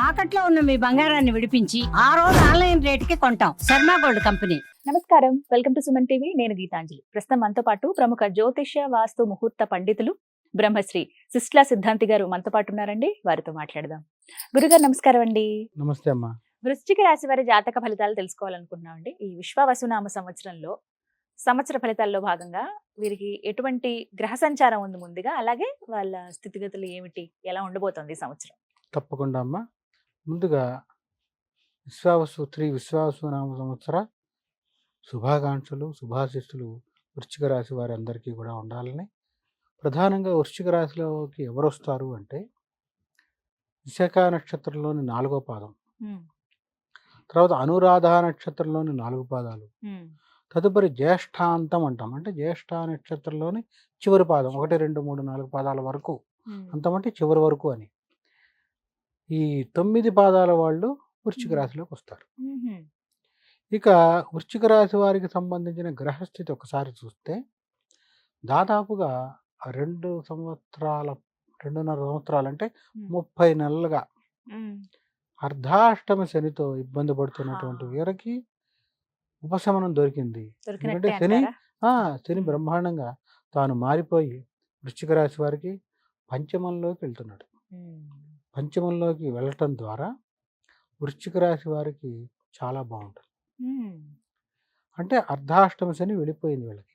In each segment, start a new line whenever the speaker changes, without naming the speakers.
తాకట్లో ఉన్న మీ బంగారాన్ని విడిపించి ఆ రోజు ఆన్లైన్ రేటుకి కొంటాం. Sharma gold company.
నమస్కారం, వెల్కమ్ టు సుమన్ టీవీ. నేను గీతాంజలి. ప్రస్తుతం మనతో పాటు ప్రముఖ జ్యోతిష్య వాస్తు ముహూర్త పండితులు బ్రహ్మశ్రీ సిస్లా సిద్ధాంతి గారు మనతో పాటు ఉన్నారండి. వారితో మాట్లాడదాం. గురుగారు నమస్కారం అండి.
నమస్తే అమ్మా.
వృశ్చిక రాశి వారి జాతక ఫలితాలు తెలుసుకోవాలనుకుంటున్నామండి. ఈ విశ్వావసునామ సంవత్సరంలో సంవత్సర ఫలితాల్లో భాగంగా వీరికి ఎటువంటి గ్రహ సంచారం ఉంది ముందుగా, అలాగే వాళ్ళ స్థితిగతులు ఏమిటి, ఎలా ఉండబోతోంది ఈ సంవత్సరం?
తప్పకుండా అమ్మా. ముందుగా విశ్వావసునామ సంవత్సర శుభాకాంక్షలు, శుభాశిస్సులు వృశ్చిక రాశి వారి అందరికీ కూడా ఉండాలని. ప్రధానంగా వృశ్చిక రాశిలోకి ఎవరు వస్తారు అంటే విశాఖ నక్షత్రంలోని 4వ పాదం, తర్వాత అనురాధ నక్షత్రంలోని 4 పాదాలు, తదుపరి జ్యేష్ఠాంతం అంటాం. అంటే జ్యేష్ఠ నక్షత్రంలోని చివరి పాదం 1, 2, 3, 4 పాదాల వరకు, అంతమంటే చివరి వరకు అని. ఈ 9 పాదాల వాళ్ళు వృశ్చిక రాశిలోకి వస్తారు. ఇక వృశ్చిక రాశి వారికి సంబంధించిన గ్రహస్థితి ఒకసారి చూస్తే దాదాపుగా 2.5 సంవత్సరాలు అంటే 30 నెలలుగా అర్ధాష్టమ శనితో ఇబ్బంది పడుతున్నటువంటి వీరికి ఉపశమనం దొరికింది. ఎందుకంటే శని బ్రహ్మాండంగా తాను మారిపోయి వృశ్చిక రాశి వారికి పంచమంలోకి వెళ్తున్నాడు. పంచమంలోకి వెళ్ళటం ద్వారా వృశ్చిక రాశి వారికి చాలా బాగుంటుంది. అంటే అర్ధాష్టమ శని వెళ్ళిపోయింది వీళ్ళకి.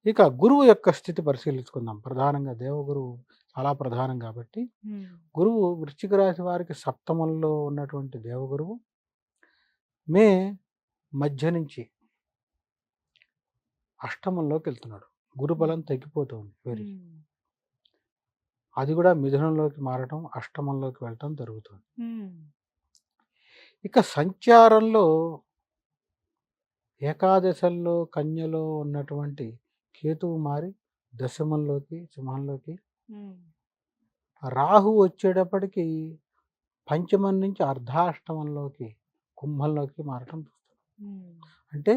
ఇక గురువు యొక్క స్థితి పరిశీలించుకుందాం. ప్రధానంగా దేవగురువు చాలా ప్రధానం కాబట్టి గురువు వృశ్చిక రాశి వారికి సప్తమంలో ఉన్నటువంటి దేవగురువు మే మధ్య నుంచి అష్టమంలోకి వెళ్తున్నాడు. గురుబలం తగ్గిపోతుంది వీరికి. అది కూడా మిథునంలోకి మారటం, అష్టమంలోకి వెళ్ళటం జరుగుతుంది. ఇక సంచారంలో ఏకాదశంలో కన్యలో ఉన్నటువంటి కేతువు మారి దశమంలోకి, సింహంలోకి, రాహు వచ్చేటప్పటికి పంచమం నుంచి అర్ధాష్టమంలోకి, కుంభంలోకి మారటం చూస్తుంది. అంటే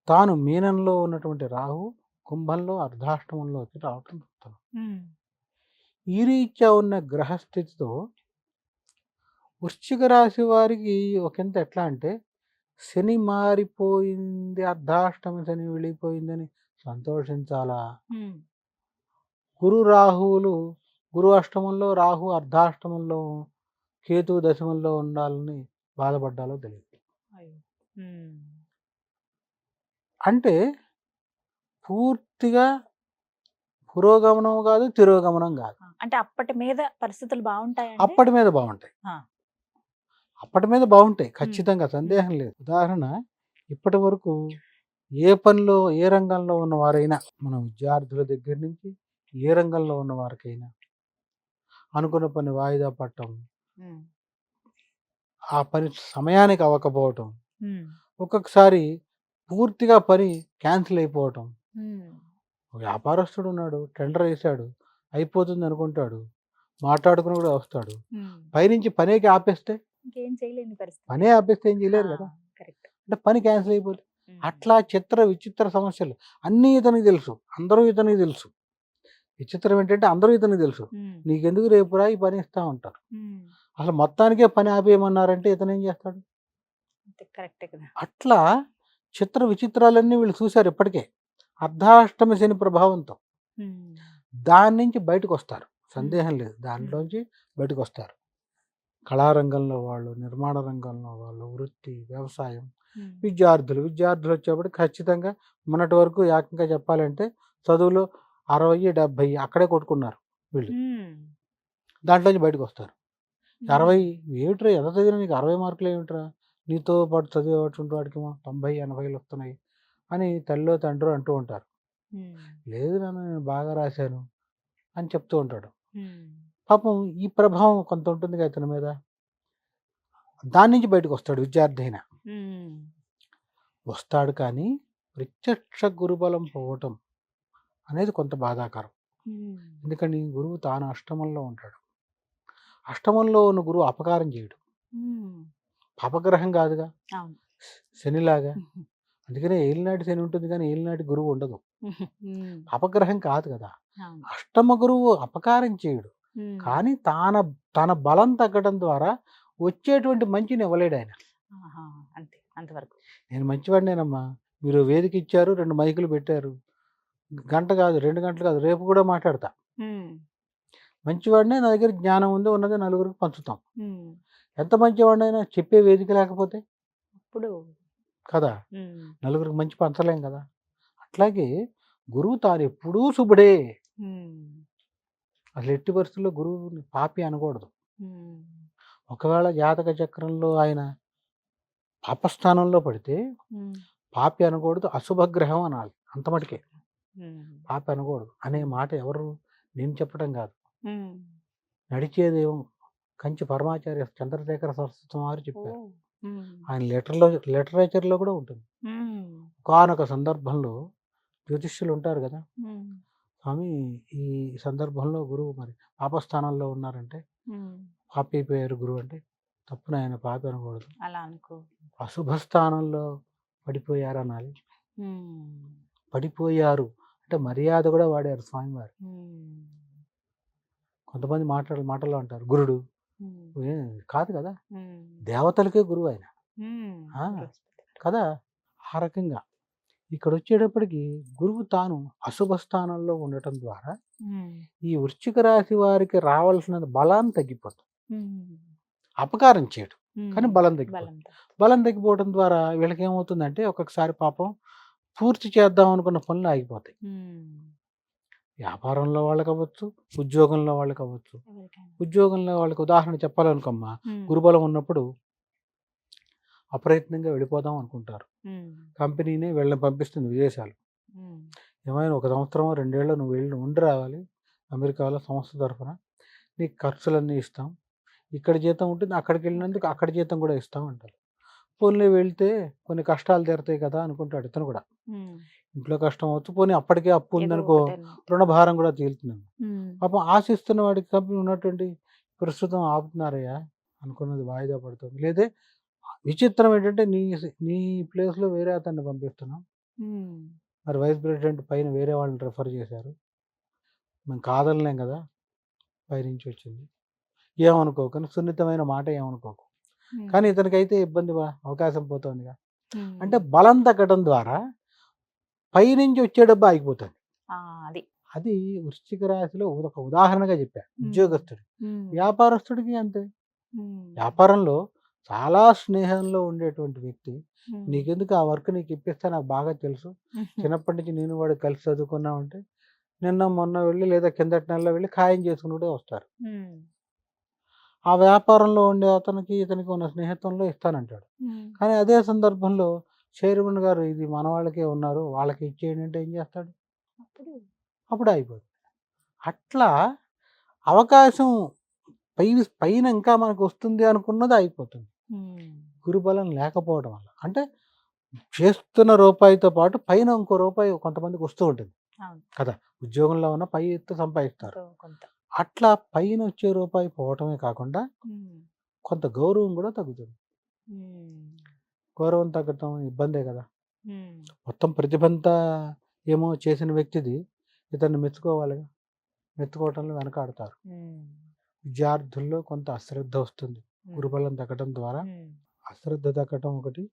తాను మీనంలో ఉన్నటువంటి రాహు కుంభంలో అర్ధాష్టమంలోకి రావటం చూస్తాను. ఈ రీత్యా ఉన్న గ్రహస్థితితో వృశ్చిక రాశి వారికి ఒకంత ఎట్లా అంటే శని మారిపోయింది, అర్ధాష్టమ శని వెళ్ళిపోయిందని సంతోషించాలా, గురు అష్టమంలో, రాహు అర్ధాష్టమంలో, కేతు దశమంలో ఉండాలని బాధపడ్డాలో తెలియదు. అంటే పూర్తిగా పురోగమనం కాదు, తిరోగమనం కాదు.
అంటే అప్పటి మీద పరిస్థితులు బాగుంటాయి,
అప్పటి మీద బాగుంటాయి, అప్పటి మీద బాగుంటాయి ఖచ్చితంగా, సందేహం లేదు. ఉదాహరణ, ఇప్పటి వరకు ఏ పనిలో, ఏ రంగంలో ఉన్నవారైనా, మన విద్యార్థుల దగ్గర నుంచి ఏ రంగంలో ఉన్న వారికైనా అనుకున్న పని వాయిదా పడటం, ఆ పని సమయానికి అవ్వకపోవటం, ఒక్కొక్కసారి పూర్తిగా పని క్యాన్సిల్ అయిపోవటం. వ్యాపారస్తుడు ఉన్నాడు, టెండర్ వేసాడు, అయిపోతుంది అనుకుంటాడు, మాట్లాడుకుని కూడా వస్తాడు, పైనుంచి పనే ఆపేస్తే పనే ఆపేస్తే ఏం చేయలేరు కదా. అంటే పని క్యాన్సిల్ అయిపోతుంది. అట్లా విచిత్ర సమస్యలు అన్నీ ఇతనికి తెలుసు, అందరూ ఇతనికి తెలుసు. విచిత్రం ఏంటంటే అందరూ ఇతనికి తెలుసు, నీకెందుకు రేపురా ఈ పని ఇస్తా ఉంటారు. అసలు మొత్తానికే పని ఆపేయమన్నారంటే ఇతను ఏం చేస్తాడు? అట్లా విచిత్రాలన్నీ వీళ్ళు చూశారు ఇప్పటికే. అర్ధాష్టమ శని ప్రభావంతో దాని నుంచి బయటకు వస్తారు, సందేహం లేదు. దాంట్లోంచి బయటకు వస్తారు. కళారంగంలో వాళ్ళు, నిర్మాణ రంగంలో వాళ్ళు, వృత్తి, వ్యవసాయం, విద్యార్థులు వచ్చేప్పటికి ఖచ్చితంగా మొన్నటి వరకు ఏకంగా చెప్పాలంటే చదువులో 60, 70 అక్కడే కొట్టుకున్నారు వీళ్ళు. దాంట్లోంచి బయటకు వస్తారు. 60 ఏమిట్రా, ఎంత చదివినా నీకు 60 మార్కులు ఏమిట్రా, నీతో పాటు చదివేటువంటి వాడికి 90, 80 వస్తున్నాయి అని తల్లిలో తండ్రి అంటూ ఉంటారు. లేదు నాన్న, నేను బాగా రాశాను అని చెప్తూ ఉంటాడు. పాపం ఈ ప్రభావం కొంత ఉంటుంది కదా ఇతని మీద. దాని నుంచి బయటకు వస్తాడు విద్యార్థి అయినా. వస్తాడు, కానీ ప్రత్యక్ష గురుబలం పోవటం అనేది కొంత బాధాకరం. ఎందుకని గురువు తాను అష్టమంలో ఉంటాడు. అష్టమంలో ఉన్న గురువు అపకారం చేయడు, పాపగ్రహం కాదుగా శనిలాగా. అందుకనే ఏలినాటి శని ఉంటుంది కానీ ఏలినాటి గురువు ఉండదు. పాపగ్రహం కాదు కదా. అష్టమ గురువు అపకారం చేయడు, కానీ తన బలం తగ్గడం ద్వారా వచ్చేటువంటి మంచిని ఇవ్వలేడు ఆయన.
ఆహా, అంతే అంతవరకు.
నేను మంచివాడినేనమ్మా, మీరు వేదిక ఇచ్చారు, 2 మైకులు పెట్టారు, గంట కాదు 2 గంటలు కాదు, రేపు కూడా మాట్లాడతా. మంచివాడినే, నా దగ్గర జ్ఞానం ఉంది, ఉన్నది నలుగురికి పంచుతాం. ఎంత మంచివాడినైనా చెప్పే వేదిక లేకపోతే
ఇప్పుడు
కదా, నలుగురికి మంచి పంచలేం కదా. అట్లాగే గురువు తాను ఎప్పుడూ శుభుడే. అసలు ఎట్టి పరిస్థితుల్లో గురువుని పాపి అనకూడదు. ఒకవేళ జాతక చక్రంలో ఆయన పాపస్థానంలో పడితే పాపి అనకూడదు, అశుభగ్రహం అనాలి. అంత మటుకే పాపి అనకూడదు అనే మాట ఎవరు నేను చెప్పడం కాదు, నడిచేదేమో కంచి పరమాచార్య చంద్రశేఖర సరస్వతి వారు చెప్పారు. ఆయన లిటరేచర్లో కూడా ఉంటుంది. ఒకానొక సందర్భంలో జ్యోతిష్యులు ఉంటారు కదా, స్వామి ఈ సందర్భంలో గురువు మరి పాపస్థానంలో ఉన్నారంటే పాపి అయిపోయారు గురువు అంటే, తప్పున ఆయన పాపి అనకూడదు,
అలా అనుకో,
అశుభ స్థానంలో పడిపోయారు అనాలి. పడిపోయారు అంటే మర్యాద కూడా వాడారు స్వామివారు. కొంతమంది మాటల్లో అంటారు గురుడు, కాదు కదా, దేవతలకే గురువు ఆయన కదా. ఆ రకంగా ఇక్కడ వచ్చేటప్పటికి గురువు తాను అశుభ స్థానంలో ఉండటం ద్వారా ఈ వృశ్చిక రాశి వారికి రావాల్సిన బలాన్ని తగ్గిపోతుంది. అపకారం చేయడం కానీ బలం తగ్గిపోతుంది. బలం తగ్గిపోవడం ద్వారా వీళ్ళకి ఏమవుతుందంటే ఒక్కొక్కసారి పాపం పూర్తి చేద్దాం అనుకున్న పనులు ఆగిపోతాయి. వ్యాపారంలో వాళ్ళకి అవ్వచ్చు, ఉద్యోగంలో వాళ్ళకి అవ్వచ్చు. ఉద్యోగంలో వాళ్ళకి ఉదాహరణ చెప్పాలనుకోమ్మా, గురుబలం ఉన్నప్పుడు అప్రయత్నంగా వెళ్ళిపోదాం అనుకుంటారు. కంపెనీనే వీళ్ళని పంపిస్తుంది విదేశాలు. ఏమైనా 1 సంవత్సరం 2 ఏళ్ళు నువ్వు వెళ్ళి ఉండి రావాలి అమెరికాలో సంస్థ తరఫున, నీకు ఖర్చులన్నీ ఇస్తాం, ఇక్కడ జీతం ఉంటుంది, అక్కడికి వెళ్ళినందుకు అక్కడ జీతం కూడా ఇస్తాం అంటారు. పోనీ వెళ్తే కొన్ని కష్టాలు తీరుతాయి కదా అనుకుంటాడు ఇతను కూడా. ఇంట్లో కష్టం అవచ్చు, పోనీ అప్పటికే అప్పు ఉందనుకో రుణభారం కూడా తీరుతుంది. పాపం ఆశిస్తున్న వాడికి కంపెనీ ఉన్నటువంటి ప్రస్తుతం ఆపుతున్నారయ్యా అనుకున్నది వాయిదా పడుతుంది. లేదే విచిత్రం ఏంటంటే నీ ప్లేస్లో వేరే అతన్ని పంపిస్తున్నాం, మరి వైస్ ప్రెసిడెంట్ పైన వేరే వాళ్ళని రెఫర్ చేశారు, మేము కాదనలేం కదా, పైనుంచి వచ్చింది, ఏమనుకోకు అని సున్నితమైన మాట ఏమనుకోకు. కానీ ఇతనికైతే ఇబ్బంది, అవకాశం పోతుందిగా. అంటే బలం తగ్గడం ద్వారా పైనుంచి వచ్చే డబ్బు ఆగిపోతుంది. అది వృశ్చిక రాశిలో ఒక ఉదాహరణగా చెప్పా. ఉద్యోగస్తుడు, వ్యాపారస్తుడికి అంతే. వ్యాపారంలో చాలా స్నేహంలో ఉండేటువంటి వ్యక్తి, నీకెందుకు ఆ వర్క్ నీకు ఇప్పిస్తే నాకు బాగా తెలుసు, చిన్నప్పటి నుంచి నేను వాడు కలిసి చదువుకున్నామంటే నిన్న మొన్న వెళ్ళి లేదా కిందటి నెలలో వెళ్ళి ఖాయం చేసుకుని కూడా వస్తారు. ఆ వ్యాపారంలో ఉండే అతనికి ఇతనికి ఉన్న స్నేహితంలో ఇస్తానంటాడు. కానీ అదే సందర్భంలో చైర్మన్ గారు ఇది మన వాళ్ళకే ఉన్నారు, వాళ్ళకి ఇచ్చేయండి అంటే ఏం చేస్తాడు? అప్పుడు అయిపోతుంది. అట్లా అవకాశం పైన ఇంకా మనకు వస్తుంది అనుకున్నది అయిపోతుంది గురుబలం లేకపోవడం వల్ల. అంటే చేస్తున్న రూపాయితో పాటు పైన ఇంకో రూపాయి కొంతమందికి వస్తూ ఉంటుంది కదా, ఉద్యోగంలో ఉన్న పై ఎత్తు సంపాదిస్తారు. అట్లా పైన వచ్చే రూపాయి పోవటమే కాకుండా కొంత గౌరవం కూడా తగ్గుతుంది. గౌరవం తగ్గటం ఇబ్బందే కదా. మొత్తం ప్రతిభంతా ఏమో చేసిన వ్యక్తిది ఇతన్ని మెచ్చుకోవాలిగా, మెచ్చుకోవటంలో వెనకాడతారు. విద్యార్థుల్లో కొంత అశ్రద్ధ వస్తుంది గురుబలం తగ్గడం ద్వారా. అశ్రద్ధ తగ్గటం ఒకటి,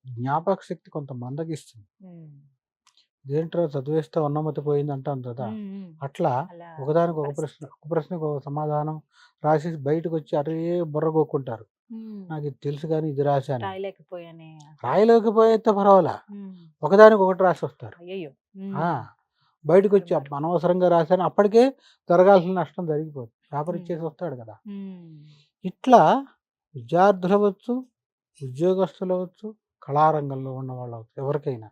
జ్ఞాపక శక్తి కొంత మందగిస్తుంది. దేంట్లో చదివేస్తే ఉన్నమతి పోయింది అంటాం కదా, అట్లా ఒకదానికి ఒక ప్రశ్నకు ఒక సమాధానం రాసి బయటకు వచ్చి అరే బుర్రగొక్కుంటారు, నాకు ఇది తెలుసు కానీ ఇది రాశాను, రాయలేకపోతే పర్వాలా, ఒకదానికి ఒకటి రాసి వస్తారు. బయటకు వచ్చి అనవసరంగా రాశాను, అప్పటికే జరగాల్సిన నష్టం జరిగిపోతుంది, పేపర్ ఇచ్చేసి వస్తాడు కదా. ఇట్లా విద్యార్థులు అవ్వచ్చు, ఉద్యోగస్తులు అవ్వచ్చు, కళారంగంలో ఉన్న వాళ్ళు అవ్వచ్చు, ఎవరికైనా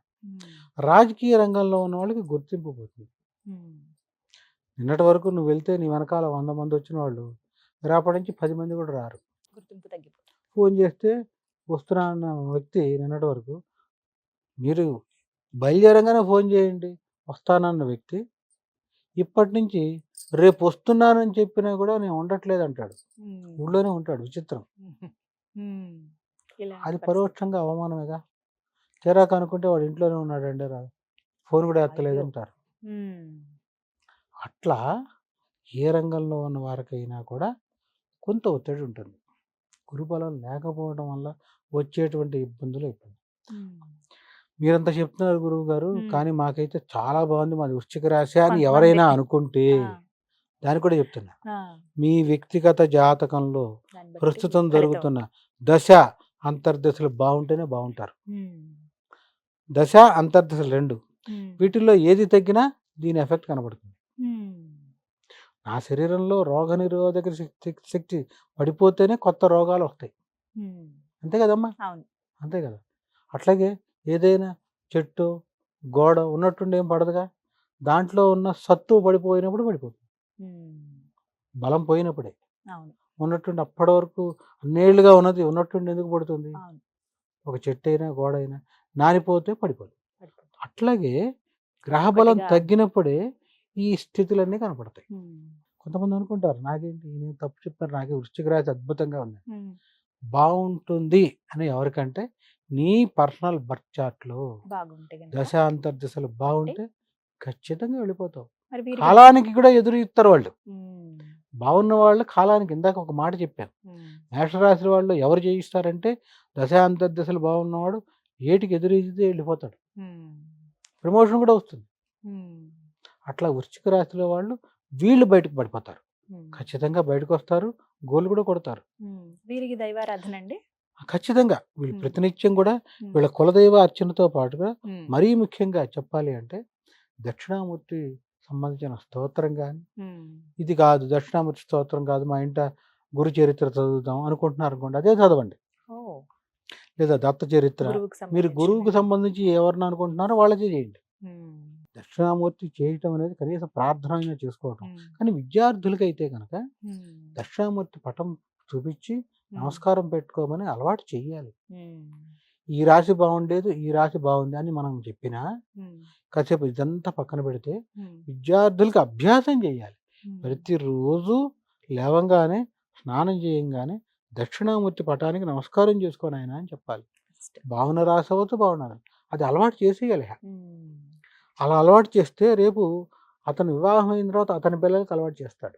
రాజకీయ రంగంలో ఉన్న వాళ్ళకి గుర్తింపు పోతుంది. నిన్నటి వరకు నువ్వు వెళ్తే నీ వెనకాల 100 మంది వచ్చిన వాళ్ళు రేపటి నుంచి 10 మంది కూడా రారు.
గుర్తింపు తగ్గిపోతుంది.
ఫోన్ చేస్తే వస్తున్నా అన్న వ్యక్తి నిన్నటి వరకు, మీరు బయలుదేరంగానే ఫోన్ చేయండి వస్తానన్న వ్యక్తి ఇప్పటి నుంచి రేపు వస్తున్నానని చెప్పినా కూడా నేను ఉండట్లేదు అంటాడు, ఊళ్ళోనే ఉంటాడు. విచిత్రం. అది పరోక్షంగా అవమానమేగా. తీరా కనుక్కుంటే వాడు ఇంట్లోనే ఉన్నాడండి, ఫోన్ కూడా ఎత్తలేదు అంటారు. అట్లా ఏ రంగంలో ఉన్న వారికైనా కూడా కొంత ఒత్తిడి ఉంటుంది. గురుబలం లేకపోవడం వల్ల వచ్చేటువంటి ఇబ్బందులు ఇబ్బంది. మీరంతా చెప్తున్నారు గురువు గారు, కానీ మాకైతే చాలా బాగుంది, మాది వృశ్చిక రాశి అని ఎవరైనా అనుకుంటే దానికి కూడా చెప్తున్నా, మీ వ్యక్తిగత జాతకంలో ప్రస్తుతం జరుగుతున్న దశ అంతర్దశలు బాగుంటేనే బాగుంటారు. దశ అంతర్దశలు రెండు, వీటిల్లో ఏది తగ్గినా దీని ఎఫెక్ట్ కనబడుతుంది. నా శరీరంలో రోగ నిరోధక శక్తి పడిపోతేనే కొత్త రోగాలు వస్తాయి. అంతే కదమ్మా? అంతే కదా. అట్లాగే ఏదైనా చెట్టు గోడ ఉన్నట్టుండి ఏం పడదుగా, దాంట్లో ఉన్న సత్తు పడిపోయినప్పుడు పడిపోతుంది. బలం పోయినప్పుడే. ఉన్నట్టుండి అప్పటి వరకు అన్నేళ్లుగా ఉన్నది ఉన్నట్టుండి ఎందుకు పడుతుంది? ఒక చెట్టు అయినా గోడ అయినా నానిపోతే పడిపోదు. అట్లాగే గ్రహబలం తగ్గినప్పుడే ఈ స్థితులన్నీ కనపడతాయి. కొంతమంది అనుకుంటారు నాకేంటి నేను తప్పు చెప్పాను, నాకే వృశ్చిక రాశి అద్భుతంగా ఉంది. బాగుంటుంది అని ఎవరికంటే నీ పర్సనల్ బర్త్ చార్ట్ లో దశ అంతర్దశలు బాగుంటే ఖచ్చితంగా వెళ్ళిపోతావు. కాలానికి కూడా ఎదురు ఇస్తారు వాళ్ళు. బాగున్న వాళ్ళు కాలానికి, ఇందాక ఒక మాట చెప్పాను, మేషరాశి వాళ్ళు ఎవరు జయిస్తారంటే దశ అంతర్దశలు బాగున్నవాడు ఏటికి ఎదురీదితే వెళ్ళిపోతాడు, ప్రమోషన్ కూడా వస్తుంది. అట్లా వృశ్చిక రాశిలో వాళ్ళు వీళ్ళు బయటకు పడిపోతారు, ఖచ్చితంగా బయటకు వస్తారు, గోల్ కూడా కొడతారు.
వీరికి దైవారాధన అండి
ఖచ్చితంగా వీళ్ళు ప్రతినిత్యం కూడా వీళ్ళ కులదైవ అర్చనతో పాటుగా మరీ ముఖ్యంగా చెప్పాలి అంటే దక్షిణామూర్తి సంబంధించిన స్తోత్రం కానీ, ఇది కాదు దక్షిణామూర్తి స్తోత్రం కాదు మా ఇంట గురు చరిత్ర చదువుదాం అనుకుంటున్నారు అనుకోండి, అదే చదవండి. లేదా దత్త చరిత్ర, మీరు గురువుకు సంబంధించి ఎవరిని అనుకుంటున్నారో వాళ్ళకే చేయండి. దక్షిణామూర్తి చేయటం అనేది కనీసం ప్రార్థన అయినా చేసుకోవటం. కానీ విద్యార్థులకైతే కనుక దక్షిణామూర్తి పటం చూపించి నమస్కారం పెట్టుకోమని అలవాటు చెయ్యాలి. ఈ రాశి బాగుండేది, ఈ రాశి బాగుంది అని మనం చెప్పినా కాసేపు ఇదంతా పక్కన పెడితే విద్యార్థులకు అభ్యాసం చేయాలి. ప్రతిరోజు లేవంగానే స్నానం చేయంగానే దక్షిణామూర్తి పటానికి నమస్కారం చేసుకొని ఆయన అని చెప్పాలి. బాగున్న రాశి అవ్వచ్చు, బాగున్నారు, అది అలవాటు చేసేయాలి. అలా అలవాటు చేస్తే రేపు అతను వివాహం అయిన తర్వాత అతని పిల్లలకి అలవాటు చేస్తాడు.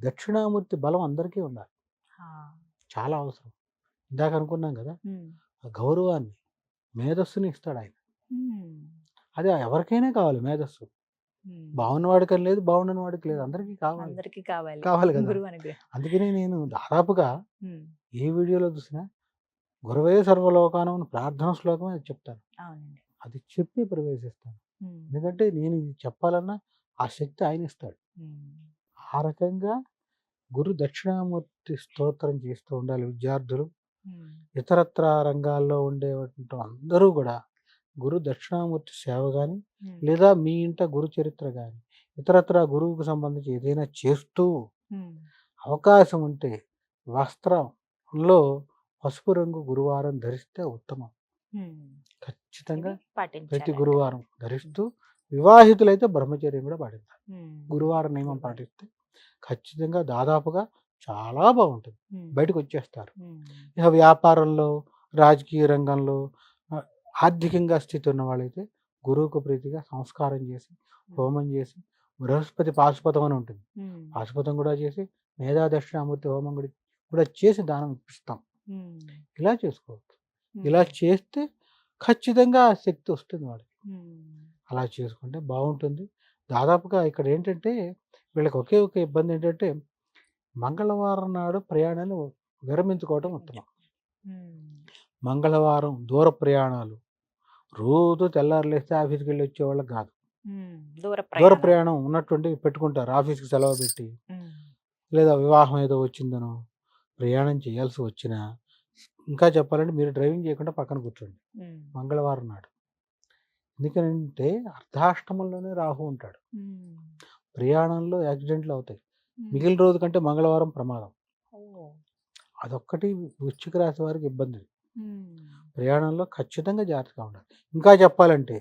దక్షిణామూర్తి బలం అందరికీ ఉండాలి, చాలా అవసరం. ఇందాక అనుకున్నాం కదా, ఆ గౌరవాన్ని మేధస్సుని ఇస్తాడు ఆయన. అది ఎవరికైనా కావాలి మేధస్సు. బాగున్నవాడికి లేదు, బాగుండని వాడికి లేదు, అందరికీ కావాలి కదా. అందుకనే నేను దాదాపుగా ఏ వీడియోలో చూసినా గురవే సర్వలోకానం ప్రార్థన శ్లోకం అది చెప్తాను, అది చెప్పి ప్రవేశిస్తాను. ఎందుకంటే నేను ఇది చెప్పాలన్నా ఆ శక్తి ఆయన ఇస్తాడు. ఆ రకంగా గురు దక్షిణామూర్తి స్తోత్రం చేస్తూ ఉండాలి విద్యార్థులు. ఇతరత్ర రంగాల్లో ఉండేటువంటి అందరూ కూడా గురు దక్షిణామూర్తి సేవ కానీ, లేదా మీ ఇంట గురు చరిత్ర కానీ, ఇతరత్ర గురువుకు సంబంధించి ఏదైనా చేస్తూ అవకాశం ఉంటే వస్త్రంలో పసుపు రంగు గురువారం ధరిస్తే ఉత్తమం. ఖచ్చితంగా ప్రతి గురువారం ధరిస్తూ, వివాహితులైతే బ్రహ్మచర్యం కూడా పాటిస్తారు. గురువారం నియమం పాటిస్తే ఖచ్చితంగా దాదాపుగా చాలా బాగుంటుంది, బయటకు వచ్చేస్తారు. ఇక వ్యాపారంలో, రాజకీయ రంగంలో, ఆర్థికంగా స్థితి ఉన్న వాళ్ళైతే గురువుకు ప్రీతిగా సంస్కారం చేసి, హోమం చేసి, బృహస్పతి పాశుపతం అని ఉంటుంది, పాశుపతం కూడా చేసి, మేధా దక్షిణామూర్తి హోమం కూడా చేసి దానం ఇప్పిస్తాం. ఇలా చేసుకోవచ్చు. ఇలా చేస్తే ఖచ్చితంగా ఆ శక్తి వస్తుంది వాడికి. అలా చేసుకుంటే బాగుంటుంది. దాదాపుగా ఇక్కడ ఏంటంటే వీళ్ళకి ఒకే ఒక ఇబ్బంది ఏంటంటే మంగళవారం నాడు ప్రయాణాన్ని విరమించుకోవడం ఉత్తమం. మంగళవారం దూర ప్రయాణాలు, రోజు తెల్లారులేస్తే ఆఫీస్కి వెళ్ళి వచ్చేవాళ్ళకి కాదు, దూర ప్రయాణం ఉన్నట్టుండి పెట్టుకుంటారు ఆఫీస్కి సెలవు పెట్టి, లేదా వివాహం ఏదో వచ్చిందనో ప్రయాణం చేయాల్సి వచ్చినా, ఇంకా చెప్పాలంటే మీరు డ్రైవింగ్ చేయకుండా పక్కన కూర్చోండి మంగళవారం నాడు. ఎందుకంటే అర్ధాష్టమంలోనే రాహు ఉంటాడు, ప్రయాణంలో యాక్సిడెంట్లు అవుతాయి. మిగిలిన రోజు కంటే మంగళవారం ప్రమాదం. అదొక్కటి వృశ్చిక రాశి వారికి ఇబ్బంది. ప్రయాణంలో ఖచ్చితంగా జాగ్రత్తగా ఉండాలి. ఇంకా చెప్పాలంటే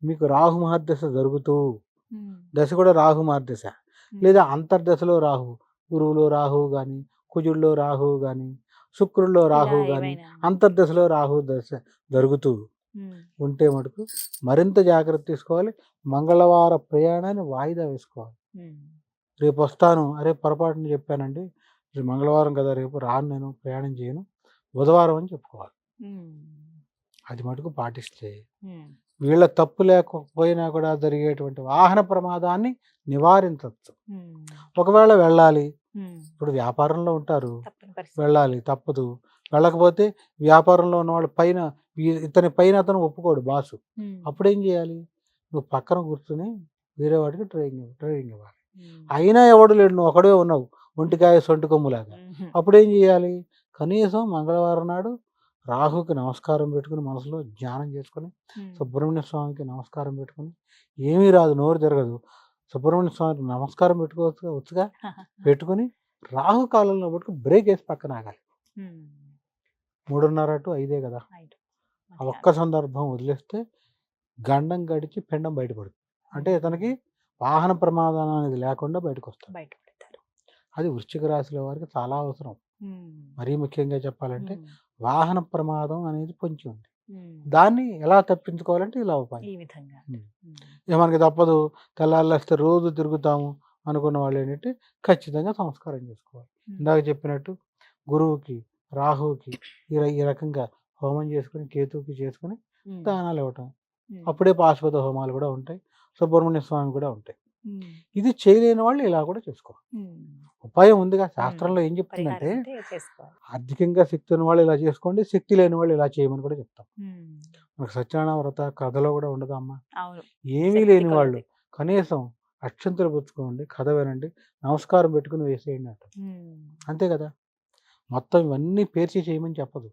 మీకు రాహు మహర్దశ జరుగుతూ, దశ కూడా రాహు మహర్దశ, లేదా అంతర్దశలో రాహు, గురువులో రాహువు కానీ, కుజుల్లో రాహువు కానీ, శుక్రుల్లో రాహువు కానీ, అంతర్దశలో రాహు దశ జరుగుతూ ఉంటే మటుకు మరింత జాగ్రత్త తీసుకోవాలి. మంగళవార ప్రయాణాన్ని వాయిదా వేసుకోవాలి. రేపు వస్తాను, అరే పొరపాటున చెప్పానండి, రేపు మంగళవారం కదా, రేపు రాను, నేను ప్రయాణం చేయను, బుధవారం అని చెప్పుకోవాలి. అది మటుకు పాటిస్తే వీళ్ళ తప్పు లేకపోయినా కూడా జరిగేటువంటి వాహన ప్రమాదాన్ని నివారించవచ్చు. ఒకవేళ వెళ్ళాలి, ఇప్పుడు వ్యాపారంలో ఉంటారు, వెళ్ళాలి తప్పదు, వెళ్ళకపోతే వ్యాపారంలో ఉన్నవాళ్ళు పైన ఇతని పైన అతను ఒప్పుకోడు బాసు, అప్పుడేం చేయాలి, నువ్వు పక్కన కూర్చుని వేరే వాడికి ట్రైనింగ్ ఇవ్వాలి. అయినా ఎవడు లేడు, నువ్వు ఒకడే ఉన్నావు ఒంటికాయ సొంటి కొమ్ములాగా, అప్పుడేం చేయాలి, కనీసం మంగళవారం నాడు రాహుకి నమస్కారం పెట్టుకుని మనసులో ధ్యానం చేసుకుని, సుబ్రహ్మణ్య స్వామికి నమస్కారం పెట్టుకుని, ఏమీ రాదు, నోరు తిరగదు, సుబ్రహ్మణ్య స్వామికి నమస్కారం వచ్చుగా పెట్టుకుని రాహు కాలంలో పట్టుకు బ్రేక్ వేసి పక్కన ఆగాలి. 3:30 to 5 కదా, ఆ ఒక్క సందర్భం వదిలేస్తే గండం గడిచి పిండం బయటపడుతుంది. అంటే ఇతనికి వాహన ప్రమాదం అనేది లేకుండా బయటకు వస్తాడు. అది వృశ్చిక రాశిలో వారికి చాలా అవసరం. మరీ ముఖ్యంగా చెప్పాలంటే వాహన ప్రమాదం అనేది పొంచి ఉంది. దాన్ని ఎలా తప్పించుకోవాలంటే ఇలా ఉపాయం. ఇక మనకి తప్పదు, తెల్లారులేస్తే రోజు తిరుగుతాము అనుకున్న వాళ్ళు ఏంటంటే ఖచ్చితంగా సంస్కారం చేసుకోవాలి. ఇందాక చెప్పినట్టు గురువుకి, రాహువుకి ఈ రకంగా హోమం చేసుకుని, కేతువుకి చేసుకుని దానాలు ఇవ్వటం. అప్పుడే పాశుపత హోమాలు కూడా ఉంటాయి, సుబ్రహ్మణ్య స్వామి కూడా ఉంటాయి. ఇది చేయలేని వాళ్ళు ఇలా కూడా చేసుకోవాలి. ఉపాయం ఉందిగా, శాస్త్రంలో ఏం చెప్తుందంటే ఆర్థికంగా శక్తి ఉన్న వాళ్ళు ఇలా చేసుకోండి, శక్తి లేని వాళ్ళు ఇలా చేయమని కూడా చెప్తాం. మనకు సత్యనారాయణ వ్రత కథలో కూడా ఉండదు అమ్మా, ఏమీ లేని వాళ్ళు కనీసం అక్షంతలు పుచ్చుకోండి, కథ వినండి, నమస్కారం పెట్టుకుని వేసేయండి అంట. అంతే కదా, మొత్తం ఇవన్నీ పేర్చి చేయమని చెప్పదు.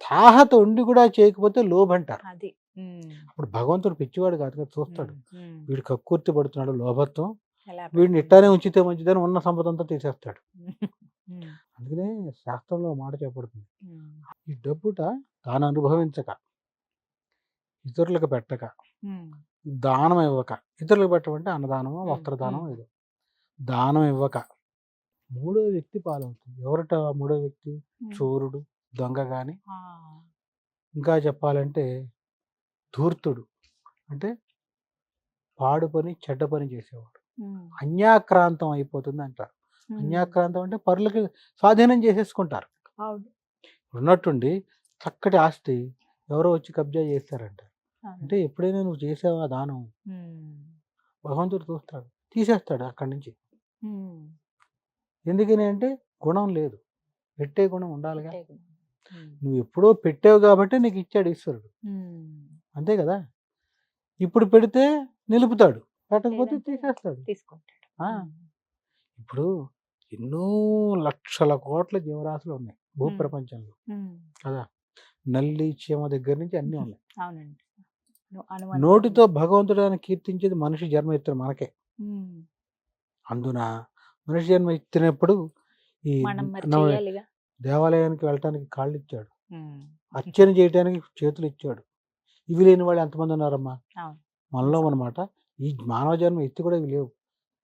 తాహత ఉండి కూడా చేయకపోతే లోభంటారు. అప్పుడు భగవంతుడు పిచ్చివాడు కాదు కదా, చూస్తాడు వీడు కక్కుర్తి పడుతున్నాడు, లోభత్వం, వీడిని ఇట్టానే ఉంచితే మంచిదని ఉన్న సంపద అంతా తీసేస్తాడు. అందుకనే శాస్త్రంలో మాట చెప్పబడుతుంది, ఈ డబ్బుట తాను అనుభవించక, ఇతరులకు పెట్టక, దానం ఇవ్వక, ఇతరులకు పెట్టమంటే అన్నదానమో వస్త్రదానం ఏదో, దానం ఇవ్వక మూడో వ్యక్తి పాలవుతుంది. ఎవరట మూడో వ్యక్తి? చోరుడు, దొంగ కానీ, ఇంకా చెప్పాలంటే ధూర్తుడు, అంటే పాడు పని చెడ్డ పని చేసేవాడు, అన్యాక్రాంతం అయిపోతుంది అంటారు. అన్యాక్రాంతం అంటే పరులకి స్వాధీనం చేసేసుకుంటారు. ఉన్నట్టుండి చక్కటి ఆస్తి ఎవరో వచ్చి కబ్జా చేస్తారంటారు. అంటే ఎప్పుడైనా నువ్వు చేసావా దానం, భగవంతుడు చూస్తాడు, తీసేస్తాడు అక్కడి నుంచి. ఎందుకని అంటే గుణం లేదు, పెట్టే గుణం ఉండాలిగా. నువ్వు ఎప్పుడో పెట్టావు కాబట్టి నీకు ఇచ్చాడు ఈశ్వరుడు, అంతే కదా. ఇప్పుడు పెడితే నిలుపుతాడు, పెట్టకపోతే తీసేస్తాడు. ఇప్పుడు ఎన్నో లక్షల కోట్ల జీవరాశులు ఉన్నాయి భూప్రపంచంలో కదా, నల్లి చీమ దగ్గర నుంచి అన్నీ ఉన్నాయి. నోటితో భగవంతుడు అని కీర్తించేది మనిషి జన్మ ఎత్తిన మనకే. అందున మనిషి జన్మ ఎత్తినప్పుడు ఈ దేవాలయానికి వెళ్ళటానికి కాళ్ళు ఇచ్చాడు, అర్చన చేయటానికి చేతులు ఇచ్చాడు. ఇవి లేని వాళ్ళు ఎంతమంది ఉన్నారమ్మా మనలో అన్నమాట. ఈ మానవ జన్మ ఎత్తి కూడా ఇవి లేవు,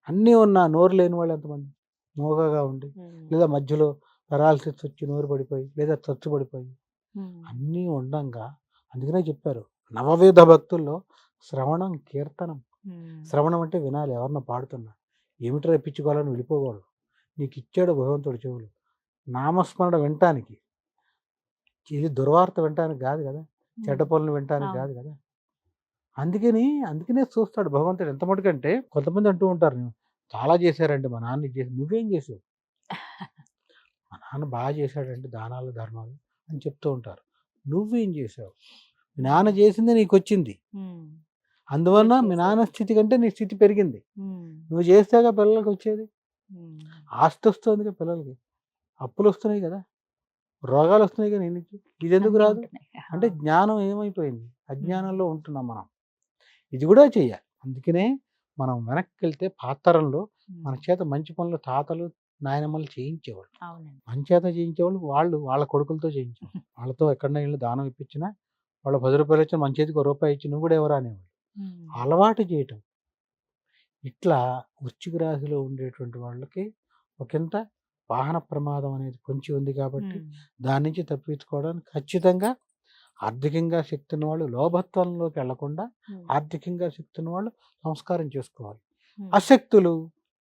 అన్నీ ఉన్నా నోరు లేని వాళ్ళు ఎంతమంది, మోగగా ఉండి, లేదా మధ్యలో పెరాలసిస్ వచ్చి నోరు పడిపోయి, లేదా చచ్చు పడిపోయి, అన్నీ ఉండంగా. అందుకనే చెప్పారు నవవేద భక్తుల్లో శ్రవణం కీర్తనం. శ్రవణం అంటే వినాలి, ఎవరన్నా పాడుతున్నా ఏమిటి రప్పించుకోవాలని వెళ్ళిపోకూడదు. నీకు ఇచ్చాడు భగవంతుడు చెవులు, నామస్మరణ వినటానికి, ఇది దుర్వార్త వినటానికి కాదు కదా, చెడ్డ పనులు వినటానికి కాదు కదా. అందుకనే చూస్తాడు భగవంతుడు. ఎంత మటుకంటే కొంతమంది అంటూ ఉంటారు, చాలా చేశారండి మా నాన్న చేసి, నువ్వేం చేసావు, మా నాన్న బాగా చేశాడంటే దానాలు ధర్మాలు అని చెప్తూ ఉంటారు. నువ్వేం చేసావు, మీ నాన్న చేసింది నీకు వచ్చింది, అందువల్ల మీ నాన్న స్థితి కంటే నీ స్థితి పెరిగింది. నువ్వు చేస్తాగా పిల్లలకి వచ్చేది, ఆస్తి వస్తుంది పిల్లలకి, అప్పులు వస్తున్నాయి కదా, రోగాలు వస్తున్నాయి కదా, నేను ఇది ఎందుకు రాదు అంటే జ్ఞానం ఏమైపోయింది, అజ్ఞానంలో ఉంటున్నాం మనం. ఇది కూడా చెయ్యాలి. అందుకనే మనం వెనక్కి వెళ్తే పాతరంలో మన చేత మంచి పనులు తాతలు నాయనమ్మలు చేయించేవాళ్ళు, మన చేత చేయించేవాళ్ళు, వాళ్ళ కొడుకులతో చేయించేవాళ్ళు. వాళ్ళతో ఎక్కడైనా ఇల్లు దానం ఇప్పించినా వాళ్ళు 10 రూపాయలు ఇచ్చి మన చేతికి 1 రూపాయి ఇచ్చి నువ్వు కూడా ఎవరు అనేవాళ్ళు. అలవాటు చేయటం. ఇట్లా వృశ్చిక రాశిలో ఉండేటువంటి వాళ్ళకి ఒకంత వాహన ప్రమాదం అనేది పొంచి ఉంది కాబట్టి దాని నుంచి తప్పించుకోవడానికి ఖచ్చితంగా ఆర్థికంగా శక్తి ఉన్న వాళ్ళు లోభత్వంలోకి వెళ్లకుండా ఆర్థికంగా శక్తి ఉన్న వాళ్ళు సంస్కారం చేసుకోవాలి. అశక్తులు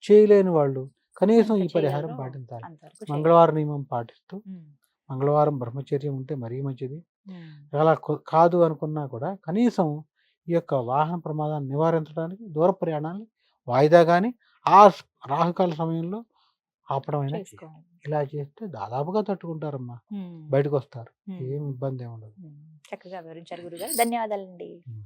చేయలేని వాళ్ళు కనీసం
ఎంత
ఈ పరిహారం
చేయాలో
పాటించాలి.
అంతవరకు చేయాలి.
మంగళవార నియమం పాటిస్తూ
ఉమ్,
మంగళవారం బ్రహ్మచర్యం ఉంటే మరీ మంచిది.
ఉమ్,
అలా కాదు అనుకున్నా కూడా కనీసం ఈ యొక్క వాహన ప్రమాదాన్ని నివారించడానికి దూర ప్రయాణాన్ని వాయిదా కానీ ఆ రాహుకాల సమయంలో ఆపడం అయినా చేయాలి.
చేసుకోవాలి.
ఇలా చేస్తే దాదాపుగా తట్టుకుంటారమ్మా,
ఉమ్,
బయటకు వస్తారు.
ఉమ్,
ఏం ఇబ్బంది ఏమి ఉండదు.
ఉమ్. చక్కగా వివరించారు గురుగారు. ధన్యవాదాలండి.
ఉమ్.